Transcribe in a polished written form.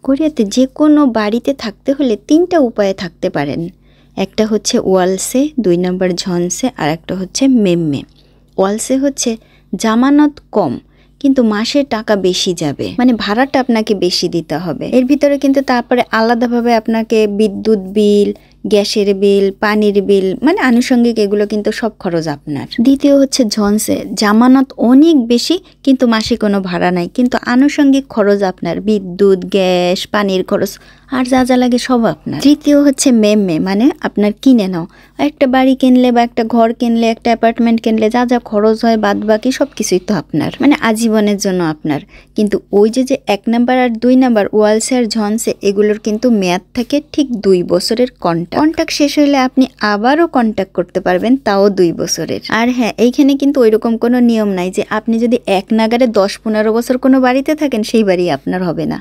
কোরিয়াতে যে কোনো বাড়িতে থাকতে হলে 3টা উপায়ে থাকতে পারেন। একটা হচ্ছে ওয়ালসে, 2 নম্বর ঝনসে, আর একটা হচ্ছে মেম্মে। ওয়ালসে হচ্ছে জামানত কম কিন্তু মাসের টাকা বেশি যাবে, মানে ভাড়াটা আপনাকে বেশি দিতে হবে। এর ভিতরে কিন্তু তারপরে আলাদাভাবে আপনাকে বিদ্যুৎ বিল, গ্যাসের বিল, পানির বিল, মানে আনুষঙ্গিক এগুলো কিন্তু সব খরচ আপনার। দ্বিতীয় হচ্ছে ঝনসে, জামানত অনেক বেশি কিন্তু মাসে কোনো ভাড়া নাই, কিন্তু আনুষঙ্গিক খরচ আপনার, বিদ্যুৎ, গ্যাস, পানির খরচ আর যা যা লাগে সব আপনার। তৃতীয় হচ্ছে মেম্মে, মানে আপনার কিনে নাও। একটা বাড়ি কিনলে বা একটা ঘর কিনলে, একটা অ্যাপার্টমেন্ট কিনলে যা যা খরচ হয় বাদ বাকি সব কিছুই তো আপনার, মানে আজীবনের জন্য আপনার। কিন্তু ওই যে 1 নাম্বার আর 2 নাম্বার ওয়ালসে আর ঝনসে এগুলোর কিন্তু মেয়াদ থাকে ঠিক 2 বছরের কন্ট্রাক্ট শেষ হলে আপনি আবারও কন্ট্যাক্ট করতে পারবেন, তাও 2 বছরের। আর হ্যাঁ, এইখানে কিন্তু ওইরকম কোনো নিয়ম নাই যে আপনি যদি এক নাগারে 10-15 বছর কোনো বাড়িতে থাকেন সেই বাড়ি আপনার হবে না।